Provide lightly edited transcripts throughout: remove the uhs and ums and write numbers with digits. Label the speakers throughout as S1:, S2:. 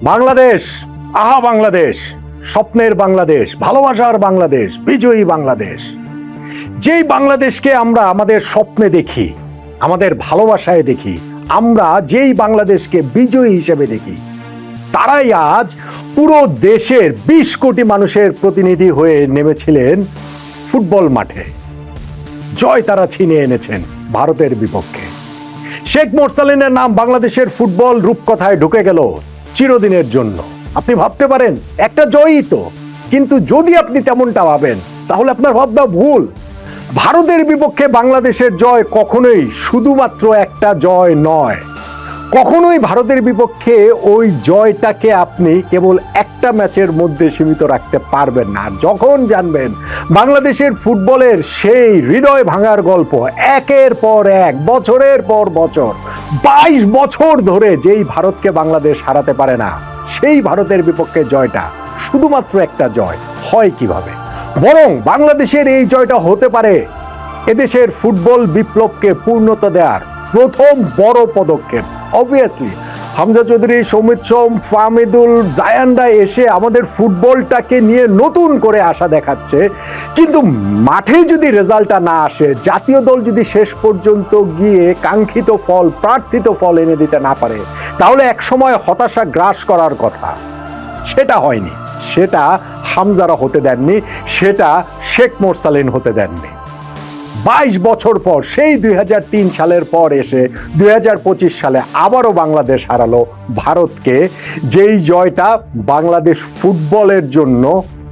S1: বাংলাদেশ, আহা বাংলাদেশ, স্বপ্নের বাংলাদেশ, ভালোবাসার বাংলাদেশ, বিজয়ী বাংলাদেশ। যেই বাংলাদেশকে আমরা আমাদের স্বপ্নে দেখি, আমাদের ভালোবাসায় দেখি, আমরা যেই বাংলাদেশকে বিজয়ী হিসেবে দেখি, তারাই আজ পুরো দেশের 20 কোটি মানুষের প্রতিনিধি হয়ে নেমেছিলেন ফুটবল মাঠে। জয় তারা ছিনিয়ে এনেছেন ভারতের বিপক্ষে। শেখ মোরসালিনের নাম বাংলাদেশের ফুটবল রূপকথায় ঢুকে গেল চিরদিনের জন্য। আপনি ভাবতে পারেন একটা জয়ই তো, কিন্তু যদি আপনি তেমনটা ভাবেন তাহলে আপনার ভাবনা ভুল। ভারতের বিপক্ষে বাংলাদেশের জয় কখনোই শুধুমাত্র একটা জয় নয়। কখনোই ভারতের বিপক্ষে ওই জয়টাকে আপনি কেবল একটা ম্যাচের মধ্যে সীমিত রাখতে পারবেন না। যখন জানবেন বাংলাদেশের ফুটবলের সেই হৃদয় ভাঙার গল্প, একের পর এক, বছরের পর বছর, 22 বছর ধরে যেই ভারতকে বাংলাদেশ হারাতে পারে না, সেই ভারতের বিপক্ষে জয়টা শুধুমাত্র একটা জয় হয় কিভাবে? বরং বাংলাদেশের এই জয়টা হতে পারে এদেশের ফুটবল বিপ্লবকে পূর্ণতা দেওয়ার প্রথম বড় পদক্ষেপ। অবভিয়াসলি হামজা চৌধুরী, সৌমিত সোম, ফাহমিদুল, জায়ানরা এসে আমাদের ফুটবলটাকে নিয়ে নতুন করে আশা দেখাচ্ছে, কিন্তু মাঠে যদি রেজাল্টটা না আসে, জাতীয় দল যদি শেষ পর্যন্ত গিয়ে কাঙ্ক্ষিত ফল, প্রার্থিত ফল এনে দিতে না পারে, তাহলে একসময় হতাশা গ্রাস করার কথা। সেটা হয়নি, সেটা হামজারা হতে দেননি, সেটা শেখ মোরসালিন হতে দেননি। 22 বছর পর, সেই 2003 সালের পর এসে 2025 সালে আবারও বাংলাদেশ হারালো ভারতকে, যেই জয়টা বাংলাদেশ ফুটবলের জন্য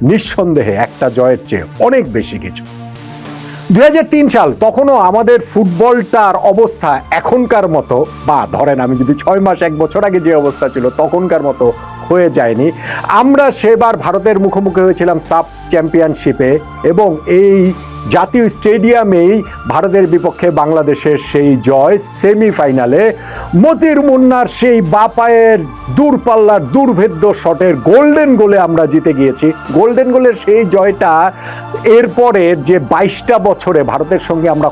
S1: নিঃসন্দেহে একটা জয়ের চেয়ে অনেক বেশি কিছু। 2003 সাল, তখনও আমাদের ফুটবলটার অবস্থা এখনকার মতো, বা ধরেন আমি যদি 6 মাস 1 বছর আগে যে অবস্থা ছিল তখনকার মতো হয়ে যায়নি। আমরা সেবার ভারতের মুখোমুখি হয়েছিলাম সাব চ্যাম্পিয়নশিপে, এবং এই জাতীয় স্টেডিয়ামেই ভারতের বিপক্ষে বাংলাদেশের সেই জয়। সেমিফাইনালে মতির মুন্নার সেই বাপায়ের দূরপাল্লার দুর্ভেদ্য শটের গোল্ডেন গোলে আমরা জিতে গিয়েছি। গোল্ডেন গোলের সেই জয়টা, এরপরে যে 22টা বছরে ভারতের সঙ্গে আমরা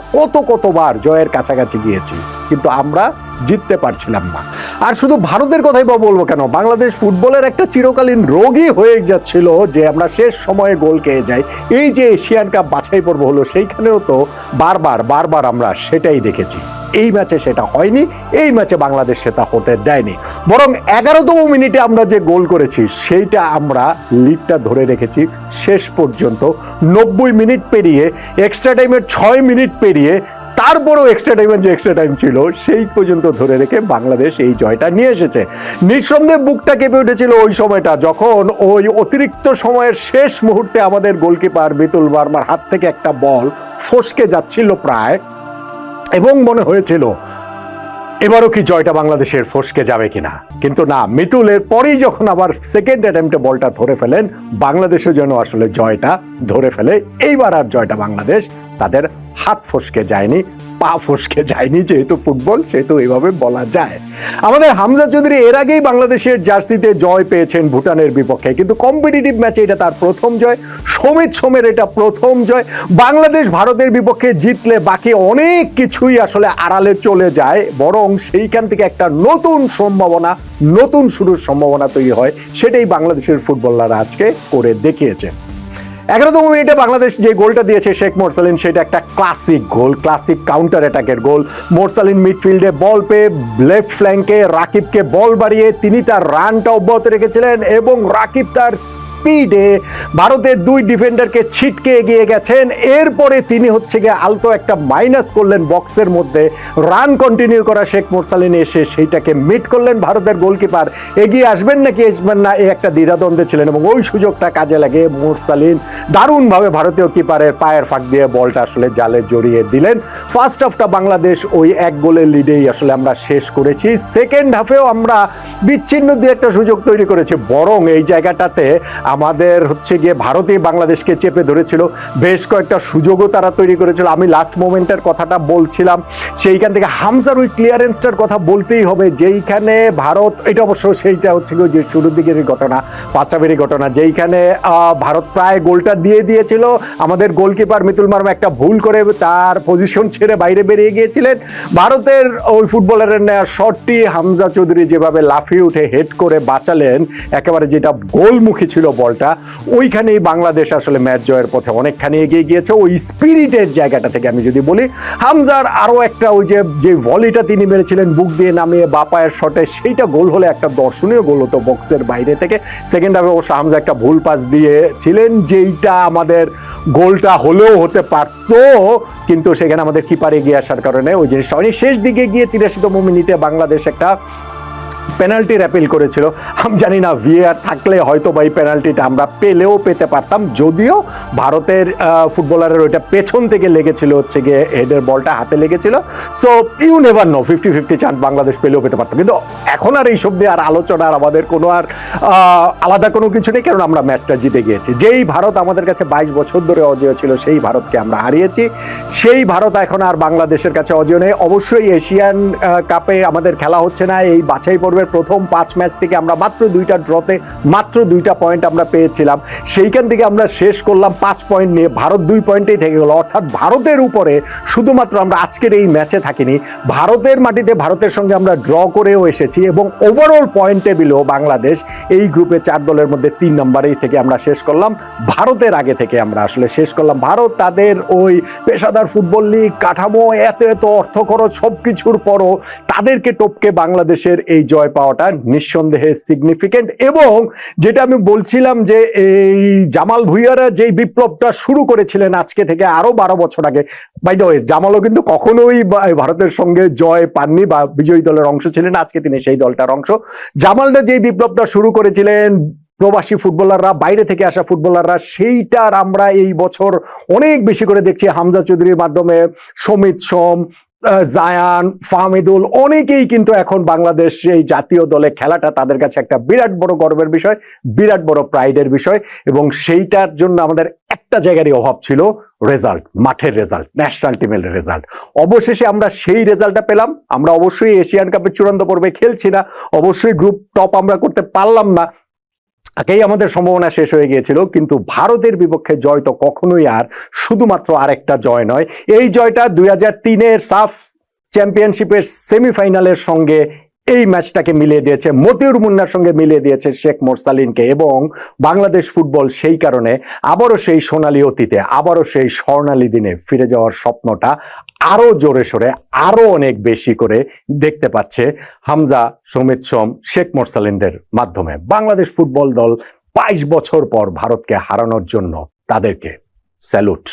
S1: কতবার জয়ের কাছাকাছি গিয়েছি, কিন্তু আমরা জিততে পারছিলাম না। আর শুধু ভারতের কথাই বা বলবো কেন, বাংলাদেশ ফুটবলের একটা চিরকালীন রোগই হয়ে যাচ্ছিল যে আমরা শেষ সময়ে গোল খেয়ে যাই। এই যে এশিয়ান কাপ বাছাই পর্ব হলো, সেইখানেও তো বারবার আমরা সেটাই দেখেছি। এই ম্যাচে সেটা হয়নি, এই ম্যাচে বাংলাদেশ সেটা হতে দেয়নি। বরং 11তম মিনিটে আমরা যে গোল করেছি, সেইটা আমরা লিডটা ধরে রেখেছি শেষ পর্যন্ত। 90 মিনিট পেরিয়ে, এক্সট্রা টাইমের 6 মিনিট পেরিয়ে, তারপরও এক্সট্রা টাইম ছিল, সেই পর্যন্ত ধরে রেখে বাংলাদেশ এই জয়টা নিয়ে এসেছে। নিঃসন্দেহে বুকটা কেঁপে উঠেছিল ওই সময়টা, যখন ওই অতিরিক্ত সময়ের শেষ মুহূর্তে আমাদের গোলকিপার বিতুল বার্মার হাত থেকে একটা বল ফসকে যাচ্ছিল প্রায়, এবং মনে হয়েছিল এবারও কি জয়টা বাংলাদেশের ফসকে যাবে কিনা। কিন্তু না, মিতুলের পরেই যখন আবার সেকেন্ড অ্যাটেম্পটে বলটা ধরে ফেলেন, বাংলাদেশও যেন আসলে জয়টা ধরে ফেলে। এইবার আর জয়টা বাংলাদেশ তাদের হাত ফসকে যায়নি, পা ফসকে যায়নি। যেহেতু ফুটবল, সেহেতু এইভাবে বলা যায়। আমাদের হামজা চৌধুরী এর আগেই বাংলাদেশের জার্সিতে জয় পেয়েছেন ভুটানের বিপক্ষে, কিন্তু কম্পিটিটিভ ম্যাচে এটা তার প্রথম জয়। সৌমিত সোমের এটা প্রথম জয়। বাংলাদেশ ভারতের বিপক্ষে জিতলে বাকি অনেক কিছুই আসলে আড়ালে চলে যায়, বরং সেইখান থেকে একটা নতুন সম্ভাবনা, নতুন শুরুর সম্ভাবনা তৈরি হয়। সেটাই বাংলাদেশের ফুটবলাররা আজকে করে দেখিয়েছে। 11তম মিনিটে বাংলাদেশ যে গোলটা দিয়েছে শেখ মোরসালিন, সেটা একটা ক্লাসিক গোল, ক্লাসিক কাউন্টার অ্যাটাকের গোল। মোরসালিন মিডফিল্ডে বল পেয়ে লেফট ফ্ল্যাঙ্কে রাকিবকে বল বাড়িয়ে তিনি তার রানটা অব্যাহত রেখেছিলেন, এবং রাকিব তার স্পিডে ভারতের 2 ডিফেন্ডারকে ছিটকে এগিয়ে গেছেন। এরপরে তিনি হচ্ছে গিয়ে আলতো একটা মাইনাস করলেন বক্সের মধ্যে। রান কন্টিনিউ করা শেখ মোরসালিন এসে সেইটাকে মিট করলেন। ভারতের গোলকিপার এগিয়ে আসবেন নাকি আসবেন না, এই একটা দ্বিধাদ্বন্দ্বে ছিলেন, এবং ওই সুযোগটা কাজে লাগে মোরসালিন দারুণভাবে ভারতীয় কিপারের পায়ের ফাঁক দিয়ে বলটা আসলে জালে জড়িয়ে দিলেন। ফার্স্ট হাফটা বাংলাদেশ ওই 1 গোলের লিডেই আসলে আমরা শেষ করেছি। সেকেন্ড হাফেও আমরা বিচ্ছিন্ন দিয়ে একটা সুযোগ তৈরি করেছি, বরং এই জায়গাটাতে আমাদের হচ্ছে গিয়ে ভারতই বাংলাদেশকে চেপে ধরেছিল। বেশ কয়েকটা সুযোগও তারা তৈরি করেছিল। আমি লাস্ট মোমেন্টের কথাটা বলছিলাম, সেইখান থেকে হামজার ওই ক্লিয়ারেন্সটার কথা বলতেই হবে, যেইখানে ভারত, এটা অবশ্য সেইটা হচ্ছে যে শুরুর দিকের ঘটনা, ফার্স্ট হাফেরই ঘটনা, যেইখানে ভারত প্রায় গোলটা গোলটা দিয়ে দিয়েছিল। আমাদের গোলকিপার মিতুল মার্মা একটা ভুল করে তার পজিশন ছেড়ে বাইরে বেরিয়ে গিয়েছিলেন। ভারতের ওই ফুটবলারের নেওয়া শটটি হামজা চৌধুরী যেভাবে লাফিয়ে উঠে হেড করে বাঁচালেন, একেবারে যেটা গোলমুখী ছিল বলটা, ওইখানেই বাংলাদেশ আসলে ম্যাচ জয়ের পথে অনেকখানি এগিয়ে গিয়েছে। ওই স্পিরিটের জায়গাটা থেকে আমি যদি বলি, হামজার আরো একটা ওই যে ভলিটা তিনি মেরেছিলেন বুক দিয়ে নামিয়ে বাপায়ের শটে, সেইটা গোল হলে একটা দর্শনীয় গোল হতো বক্সের বাইরে থেকে। সেকেন্ড হাফে অবশ্য হামজা একটা ভুল পাস দিয়েছিলেন, যেইটা আমাদের গোলটা হলেও হতে পারত, কিন্তু সেখানে আমাদের কিপার এগিয়ে আসার কারণে ওই জিনিসটা হয়নি। শেষ দিকে গিয়ে 83তম মিনিটে বাংলাদেশ একটা পেনাল্টির অ্যাপিল করেছিল। আমি জানি না ভিএআর থাকলে হয়তো বা এই পেনাল্টিটা আমরা পেলেও পেতে পারতাম, যদিও ভারতের ফুটবলারের ওইটা পেছন থেকে লেগেছিল, হচ্ছে গিয়ে হেডের বলটা হাতে লেগেছিল। So you never know, 50-50 chance Bangladesh পেলেও পেতে পারতাম। কিন্তু এখন আর এইসব দিয়ে আর আলোচনার আমাদের কোনো আর আলাদা কোনো কিছু নেই, কারণ আমরা ম্যাচটা জিতে গিয়েছি। যেই ভারত আমাদের কাছে 22 বছর ধরে অজেয় ছিল, সেই ভারতকে আমরা হারিয়েছি। সেই ভারত এখন আর বাংলাদেশের কাছে অজেয় নেই। অবশ্যই এশিয়ান কাপে আমাদের খেলা হচ্ছে না। এই বাছাই পর্বের প্রথম 5 ম্যাচ থেকে আমরা মাত্র 2টা ড্রতে মাত্র 2টা পয়েন্ট আমরা পেয়েছিলাম। সেইখান থেকে আমরা শেষ করলাম 5 পয়েন্ট নিয়ে, ভারত 2 পয়েন্টেই থেকে গেল। অর্থাৎ ভারতের উপরে শুধুমাত্র আমরা আজকের এই ম্যাচে থাকিনি, ভারতের মাটিতে ভারতের সঙ্গে আমরা ড্র করেও এসেছি। এবং ওভারঅল পয়েন্ট টেবিলও বাংলাদেশ এই গ্রুপে 4 দলের মধ্যে 3 নম্বরেই থেকে আমরা শেষ করলাম। ভারতের আগে থেকে আমরা আসলে শেষ করলাম। ভারত তাদের ওই পেশাদার ফুটবল লিগ কাঠামো, এত এত অর্থ খরচ সবকিছুর পরও তাদেরকে টপকে বাংলাদেশের এই জয় পাওয়াটা নিঃসন্দেহে সিগনিফিকেন্ট। এবং যেটা আমি বলছিলাম যে এই জামাল ভুঁইয়ারা যেই বিপ্লবটা শুরু করেছিলেন আজকে থেকে আরো 12 বছর আগে, বাই দ্য ওয়ে জামালও কিন্তু কখনোই ভারতের সঙ্গে জয় পাননি বা বিজয়ী দলের অংশ ছিলেন, আজকে তিনি সেই দলটার অংশ। জামালটা যেই বিপ্লবটা শুরু করেছিলেন, প্রবাসী ফুটবলাররা, বাইরে থেকে আসা ফুটবলাররা, সেইটার আমরা এই বছর অনেক বেশি করে দেখছি। হামজা চৌধুরীর মাধ্যমে সমিত সোম, জায়ান, ফাহমিদুল, অনেকেই কিন্তু এখন বাংলাদেশ এই জাতীয় দলে খেলাটা তাদের কাছে একটা বিরাট বড় গর্বের বিষয়, বিরাট বড় প্রাইডের বিষয়। এবং সেইটার জন্য আমাদের একটা জায়গারই অভাব ছিল, রেজাল্ট, মাঠের রেজাল্ট, ন্যাশনাল টিমের রেজাল্ট। অবশেষে আমরা সেই রেজাল্টটা পেলাম। আমরা অবশ্যই এশিয়ান কাপের চূড়ান্ত পর্বে খেলছি না, অবশ্যই গ্রুপ টপ আমরা করতে পারলাম না, আগেই আমাদের সম্ভাবনা শেষ হয়ে গিয়েছিল। কিন্তু ভারতের বিপক্ষে জয় তো কখনোই আর শুধুমাত্র আরেকটা জয় নয়। এই জয়টা 2003-এর সাফ চ্যাম্পিয়নশিপের সেমিফাইনালের সঙ্গে এই ম্যাচটাকে মিলিয়ে দিয়েছে, মতিউর মুন্নার সঙ্গে মিলিয়ে দিয়েছে শেখ মোরসালিনকে। এবং বাংলাদেশ ফুটবল সেই কারণে আবারও সেই সোনালী অতীতে, আবারও সেই স্বর্ণালী দিনে ফিরে যাওয়ার স্বপ্নটা আরো জোরে সোরে, আরো অনেক বেশি করে দেখতে পাচ্ছে হামজা, সমিত সোম, শেখ মোরসালিনদের মাধ্যমে। বাংলাদেশ ফুটবল দল 22 বছর পর ভারতকে হারানোর জন্য তাদেরকে স্যালুট।